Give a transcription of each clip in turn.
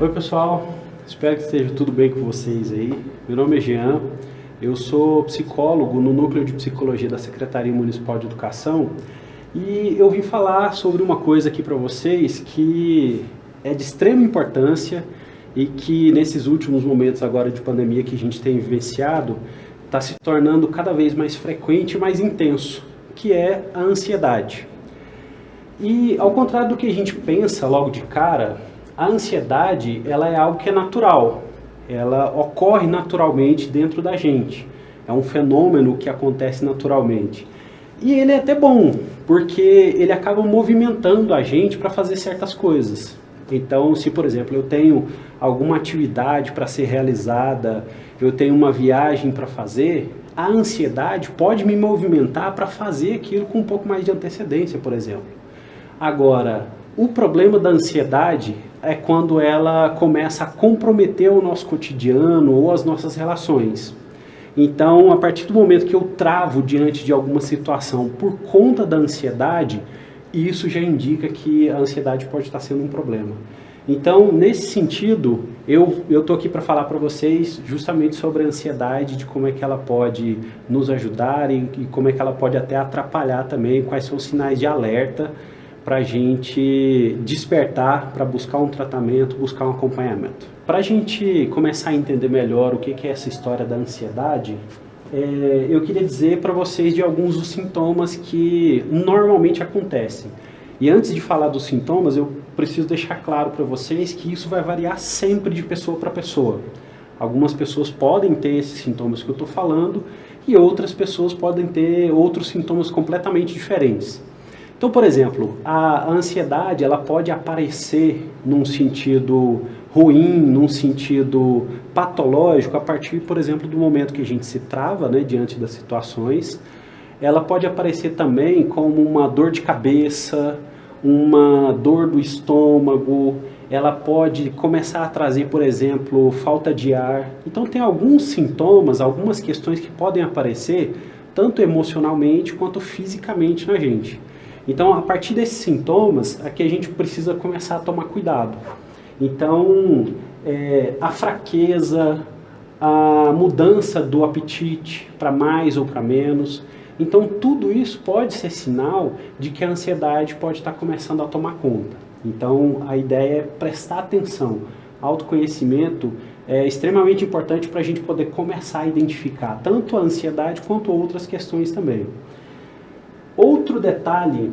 Oi pessoal, espero que esteja tudo bem com vocês aí. Meu nome é Jean, eu sou psicólogo no Núcleo de Psicologia da Secretaria Municipal de Educação e eu vim falar sobre uma coisa aqui para vocês que é de extrema importância e que nesses últimos momentos agora de pandemia que a gente tem vivenciado está se tornando cada vez mais frequente e mais intenso, que é a ansiedade. E ao contrário do que a gente pensa logo de cara, a ansiedade ela é algo que é natural, ela ocorre naturalmente dentro da gente, é um fenômeno que acontece naturalmente. E ele é até bom, porque ele acaba movimentando a gente para fazer certas coisas. Então, se por exemplo eu tenho alguma atividade para ser realizada, eu tenho uma viagem para fazer, a ansiedade pode me movimentar para fazer aquilo com um pouco mais de antecedência, por exemplo. Agora, o problema da ansiedade é quando ela começa a comprometer o nosso cotidiano ou as nossas relações. Então, a partir do momento que eu travo diante de alguma situação por conta da ansiedade, isso já indica que a ansiedade pode estar sendo um problema. Então, nesse sentido, eu estou aqui para falar para vocês justamente sobre a ansiedade, de como é que ela pode nos ajudar e como é que ela pode até atrapalhar também, quais são os sinais de alerta para a gente despertar, para buscar um tratamento, buscar um acompanhamento. Para a gente começar a entender melhor o que é essa história da ansiedade, eu queria dizer para vocês de alguns dos sintomas que normalmente acontecem. E antes de falar dos sintomas, eu preciso deixar claro para vocês que isso vai variar sempre de pessoa para pessoa. Algumas pessoas podem ter esses sintomas que eu estou falando e outras pessoas podem ter outros sintomas completamente diferentes. Então, por exemplo, a ansiedade ela pode aparecer num sentido ruim, num sentido patológico, a partir, por exemplo, do momento que a gente se trava, né, diante das situações. Ela pode aparecer também como uma dor de cabeça, uma dor do estômago, ela pode começar a trazer, por exemplo, falta de ar. Então, tem alguns sintomas, algumas questões que podem aparecer, tanto emocionalmente quanto fisicamente na gente. Então, a partir desses sintomas, aqui a gente precisa começar a tomar cuidado. Então, a fraqueza, a mudança do apetite para mais ou para menos. Então, tudo isso pode ser sinal de que a ansiedade pode estar começando a tomar conta. Então, a ideia é prestar atenção. Autoconhecimento é extremamente importante para a gente poder começar a identificar tanto a ansiedade quanto outras questões também. Outro detalhe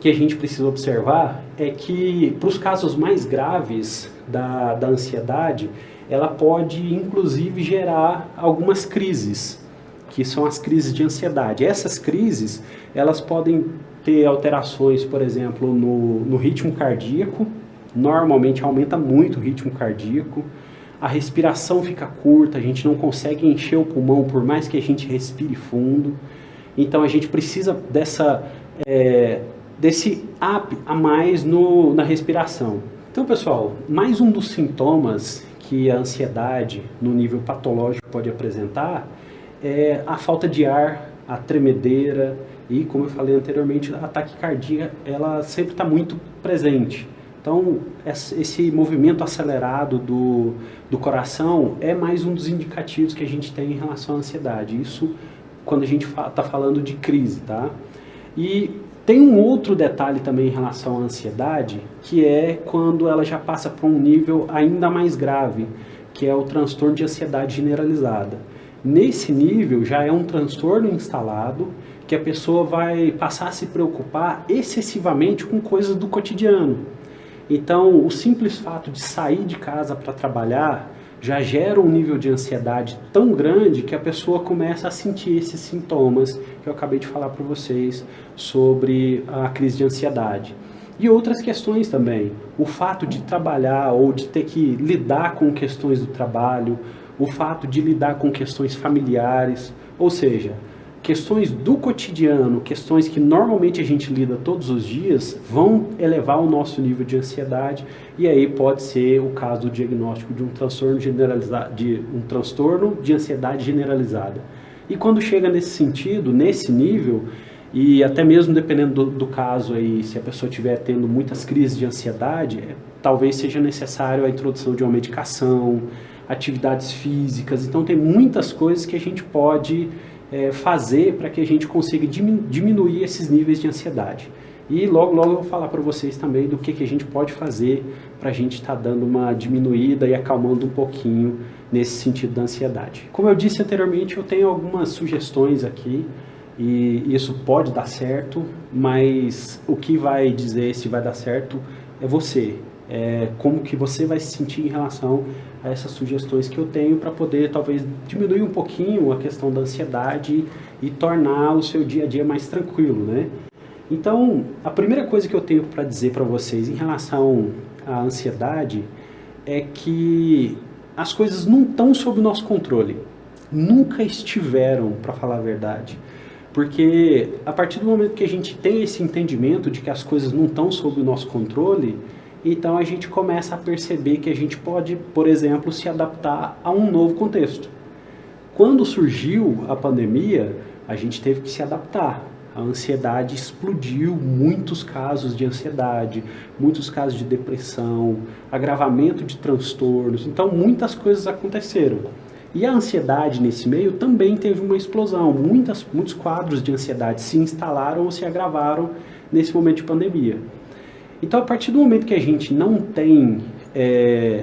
que a gente precisa observar é que, para os casos mais graves da ansiedade, ela pode, inclusive, gerar algumas crises, que são as crises de ansiedade. Essas crises, elas podem ter alterações, por exemplo, no ritmo cardíaco, normalmente aumenta muito o ritmo cardíaco, a respiração fica curta, a gente não consegue encher o pulmão por mais que a gente respire fundo. Então a gente precisa desse up a mais na respiração. Então, pessoal, mais um dos sintomas que a ansiedade no nível patológico pode apresentar é a falta de ar, a tremedeira e, como eu falei anteriormente, a taquicardia, ela sempre está muito presente. Então, esse movimento acelerado do coração é mais um dos indicativos que a gente tem em relação à ansiedade. Isso quando a gente está falando de crise, tá? E tem um outro detalhe também em relação à ansiedade, que é quando ela já passa para um nível ainda mais grave, que é o transtorno de ansiedade generalizada. Nesse nível já é um transtorno instalado, que a pessoa vai passar a se preocupar excessivamente com coisas do cotidiano. Então, o simples fato de sair de casa para trabalhar já gera um nível de ansiedade tão grande que a pessoa começa a sentir esses sintomas que eu acabei de falar para vocês sobre a crise de ansiedade. E outras questões também, o fato de trabalhar ou de ter que lidar com questões do trabalho, o fato de lidar com questões familiares, ou seja, questões do cotidiano, questões que normalmente a gente lida todos os dias, vão elevar o nosso nível de ansiedade e aí pode ser o caso do diagnóstico de um transtorno generalizado, de um transtorno de ansiedade generalizada. E quando chega nesse sentido, nesse nível, E até mesmo dependendo do caso aí, se a pessoa estiver tendo muitas crises de ansiedade, talvez seja necessário a introdução de uma medicação, atividades físicas. Então tem muitas coisas que a gente pode fazer para que a gente consiga diminuir esses níveis de ansiedade. E logo eu vou falar para vocês também do que a gente pode fazer para a gente estar dando uma diminuída e acalmando um pouquinho nesse sentido da ansiedade. Como eu disse anteriormente, eu tenho algumas sugestões aqui e isso pode dar certo, mas o que vai dizer se vai dar certo é você. Como que você vai se sentir em relação a essas sugestões que eu tenho para poder talvez diminuir um pouquinho a questão da ansiedade e tornar o seu dia a dia mais tranquilo, né? Então, a primeira coisa que eu tenho para dizer para vocês em relação à ansiedade é que as coisas não estão sob o nosso controle. Nunca estiveram, para falar a verdade. Porque a partir do momento que a gente tem esse entendimento de que as coisas não estão sob o nosso controle, então a gente começa a perceber que a gente pode, por exemplo, se adaptar a um novo contexto. Quando surgiu a pandemia, a gente teve que se adaptar. A ansiedade explodiu, muitos casos de ansiedade, muitos casos de depressão, agravamento de transtornos, então muitas coisas aconteceram. E a ansiedade nesse meio também teve uma explosão, muitos quadros de ansiedade se instalaram ou se agravaram nesse momento de pandemia. Então a partir do momento que a gente não tem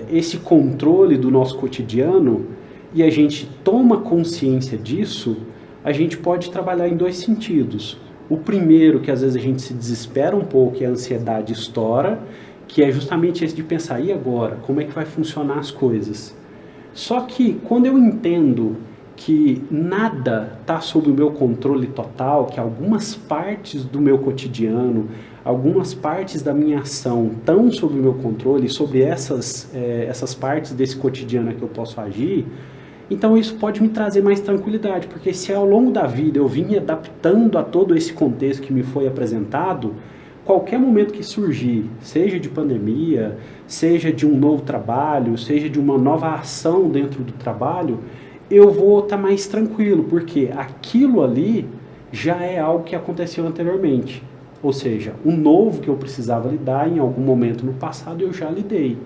esse controle do nosso cotidiano e a gente toma consciência disso, a gente pode trabalhar em dois sentidos. O primeiro, que às vezes a gente se desespera um pouco e a ansiedade estoura, que é justamente esse de pensar, e agora? Como é que vai funcionar as coisas? Só que quando eu entendo que nada está sob o meu controle total, que algumas partes do meu cotidiano, algumas partes da minha ação estão sob o meu controle, e sobre essas partes desse cotidiano é que eu posso agir, então isso pode me trazer mais tranquilidade, porque se ao longo da vida eu vim me adaptando a todo esse contexto que me foi apresentado, qualquer momento que surgir, seja de pandemia, seja de um novo trabalho, seja de uma nova ação dentro do trabalho, eu vou estar mais tranquilo, porque aquilo ali já é algo que aconteceu anteriormente. Ou seja, o novo que eu precisava lidar em algum momento no passado eu já lidei.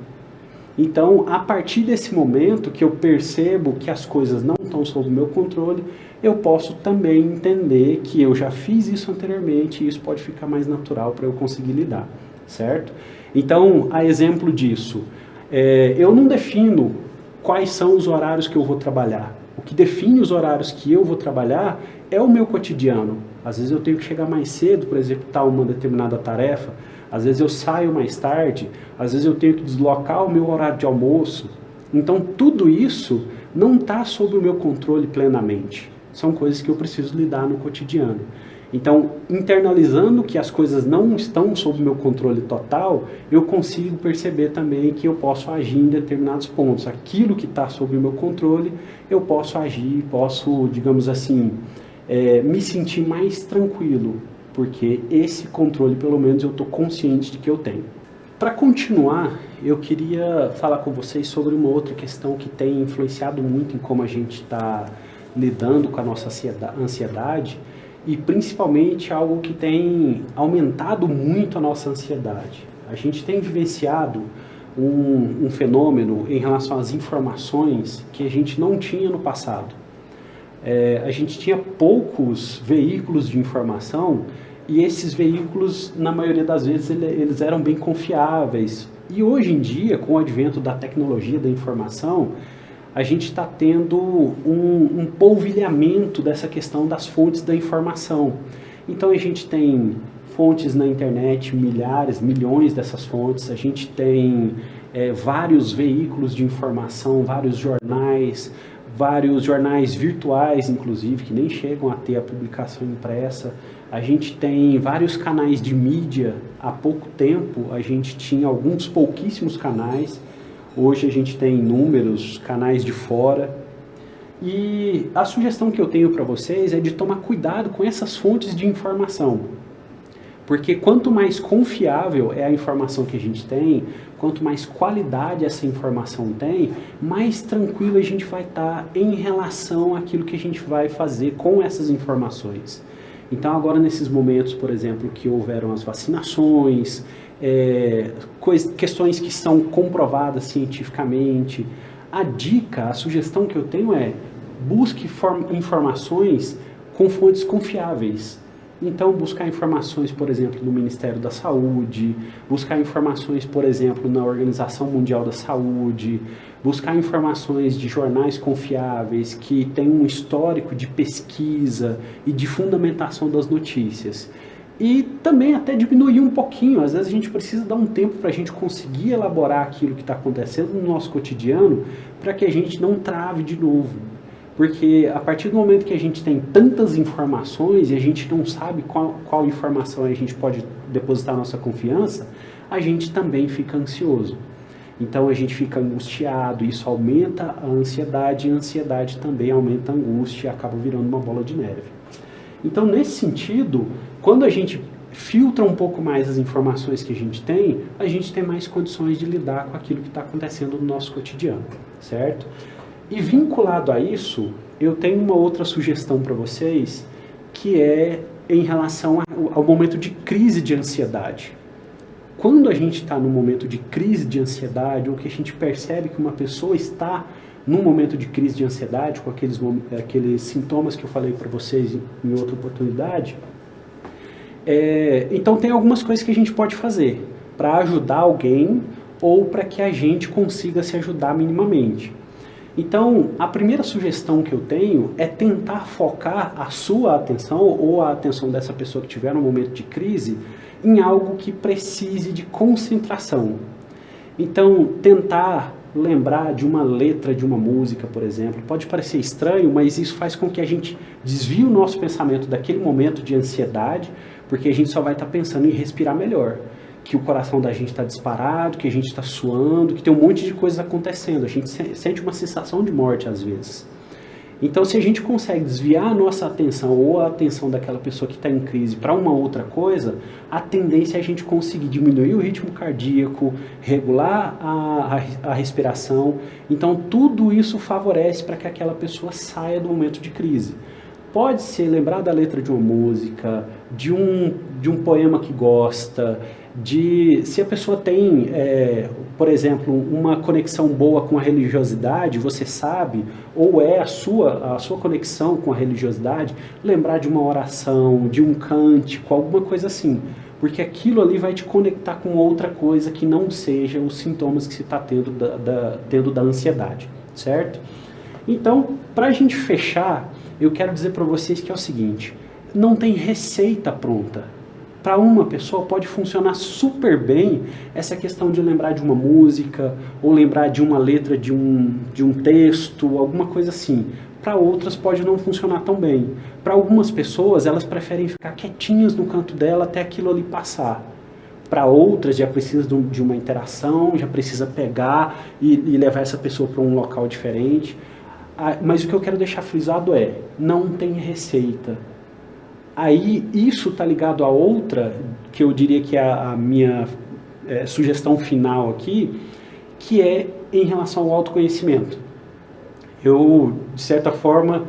Então, a partir desse momento que eu percebo que as coisas não estão sob o meu controle, eu posso também entender que eu já fiz isso anteriormente e isso pode ficar mais natural para eu conseguir lidar, certo? Então, a exemplo disso, eu não defino quais são os horários que eu vou trabalhar. O que define os horários que eu vou trabalhar é o meu cotidiano. Às vezes eu tenho que chegar mais cedo para executar uma determinada tarefa, às vezes eu saio mais tarde, às vezes eu tenho que deslocar o meu horário de almoço. Então tudo isso não está sob o meu controle plenamente. São coisas que eu preciso lidar no cotidiano. Então, internalizando que as coisas não estão sob o meu controle total, eu consigo perceber também que eu posso agir em determinados pontos. Aquilo que está sob o meu controle, eu posso agir, posso, digamos assim, me sentir mais tranquilo, porque esse controle, pelo menos, eu estou consciente de que eu tenho. Para continuar, eu queria falar com vocês sobre uma outra questão que tem influenciado muito em como a gente está lidando com a nossa ansiedade e principalmente algo que tem aumentado muito a nossa ansiedade. A gente tem vivenciado um fenômeno em relação às informações que a gente não tinha no passado. A gente tinha poucos veículos de informação e esses veículos, na maioria das vezes, eles eram bem confiáveis. E hoje em dia, com o advento da tecnologia da informação, a gente está tendo um polvilhamento dessa questão das fontes da informação. Então a gente tem fontes na internet, milhares, milhões dessas fontes, a gente tem vários veículos de informação, vários jornais virtuais, inclusive, que nem chegam a ter a publicação impressa. A gente tem vários canais de mídia. Há pouco tempo a gente tinha alguns pouquíssimos canais. Hoje a gente tem inúmeros canais de fora. E a sugestão que eu tenho para vocês é de tomar cuidado com essas fontes de informação. Porque quanto mais confiável é a informação que a gente tem, quanto mais qualidade essa informação tem, mais tranquilo a gente vai estar em relação àquilo que a gente vai fazer com essas informações. Então agora nesses momentos, por exemplo, que houveram as vacinações, questões que são comprovadas cientificamente, a dica, a sugestão que eu tenho é: busque informações com fontes confiáveis. Então, buscar informações, por exemplo, no Ministério da Saúde, buscar informações, por exemplo, na Organização Mundial da Saúde, buscar informações de jornais confiáveis que têm um histórico de pesquisa e de fundamentação das notícias. E também até diminuir um pouquinho, às vezes a gente precisa dar um tempo para a gente conseguir elaborar aquilo que está acontecendo no nosso cotidiano, para que a gente não trave de novo. Porque a partir do momento que a gente tem tantas informações e a gente não sabe qual informação a gente pode depositar a nossa confiança, a gente também fica ansioso. Então a gente fica angustiado, isso aumenta a ansiedade, e a ansiedade também aumenta a angústia e acaba virando uma bola de neve. Então, nesse sentido, quando a gente filtra um pouco mais as informações que a gente tem mais condições de lidar com aquilo que está acontecendo no nosso cotidiano, certo? E vinculado a isso, eu tenho uma outra sugestão para vocês, que é em relação ao momento de crise de ansiedade. Quando a gente está num momento de crise de ansiedade, ou que a gente percebe que uma pessoa está num momento de crise de ansiedade, com aqueles sintomas que eu falei para vocês em outra oportunidade, então tem algumas coisas que a gente pode fazer para ajudar alguém ou para que a gente consiga se ajudar minimamente. Então, a primeira sugestão que eu tenho é tentar focar a sua atenção ou a atenção dessa pessoa que estiver no momento de crise em algo que precise de concentração. Então, tentar lembrar de uma letra de uma música, por exemplo, pode parecer estranho, mas isso faz com que a gente desvie o nosso pensamento daquele momento de ansiedade, porque a gente só vai estar pensando em respirar melhor, que o coração da gente está disparado, que a gente está suando, que tem um monte de coisas acontecendo, a gente sente uma sensação de morte às vezes. Então, se a gente consegue desviar a nossa atenção ou a atenção daquela pessoa que está em crise para uma outra coisa, a tendência é a gente conseguir diminuir o ritmo cardíaco, regular a respiração. Então, tudo isso favorece para que aquela pessoa saia do momento de crise. Pode ser lembrar da letra de uma música, de um poema que gosta, se a pessoa tem, por exemplo, uma conexão boa com a religiosidade, você sabe, ou a sua conexão com a religiosidade, lembrar de uma oração, de um cântico, alguma coisa assim. Porque aquilo ali vai te conectar com outra coisa que não seja os sintomas que você está tendo da ansiedade, certo? Então, para a gente fechar, eu quero dizer para vocês que é o seguinte: não tem receita pronta. Para uma pessoa pode funcionar super bem essa questão de lembrar de uma música, ou lembrar de uma letra de um texto, alguma coisa assim. Para outras pode não funcionar tão bem. Para algumas pessoas, elas preferem ficar quietinhas no canto dela até aquilo ali passar. Para outras, já precisa de uma interação, já precisa pegar e levar essa pessoa para um local diferente. Mas o que eu quero deixar frisado é: não tem receita. Aí isso está ligado a outra, que eu diria que é a minha sugestão final aqui, que é em relação ao autoconhecimento. Eu, de certa forma,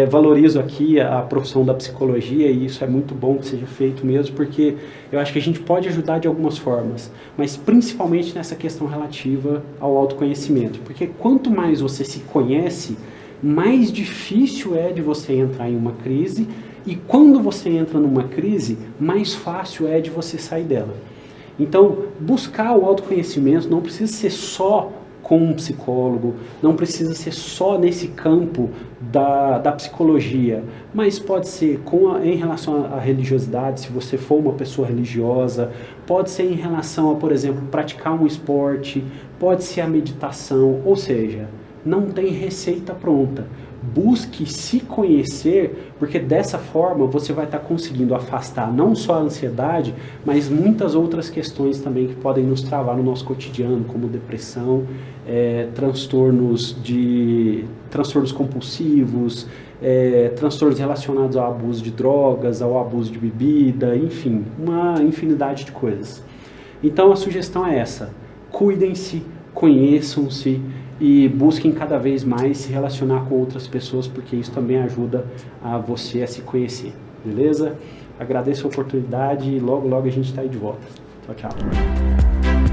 valorizo aqui a profissão da psicologia, e isso é muito bom que seja feito mesmo, porque eu acho que a gente pode ajudar de algumas formas, mas principalmente nessa questão relativa ao autoconhecimento, porque quanto mais você se conhece, mais difícil é de você entrar em uma crise. E quando você entra numa crise, mais fácil é de você sair dela. Então, buscar o autoconhecimento não precisa ser só com um psicólogo, não precisa ser só nesse campo da psicologia, mas pode ser em relação à religiosidade, se você for uma pessoa religiosa, pode ser em relação a, por exemplo, praticar um esporte, pode ser a meditação, ou seja, não tem receita pronta. Busque se conhecer, porque dessa forma você vai estar conseguindo afastar não só a ansiedade, mas muitas outras questões também que podem nos travar no nosso cotidiano, como depressão, transtornos compulsivos, transtornos relacionados ao abuso de drogas, ao abuso de bebida, enfim, uma infinidade de coisas. Então a sugestão é essa: cuidem-se, conheçam-se, e busquem cada vez mais se relacionar com outras pessoas, porque isso também ajuda a você a se conhecer. beleza? Agradeço a oportunidade e logo a gente está aí de volta. Tchau, tchau.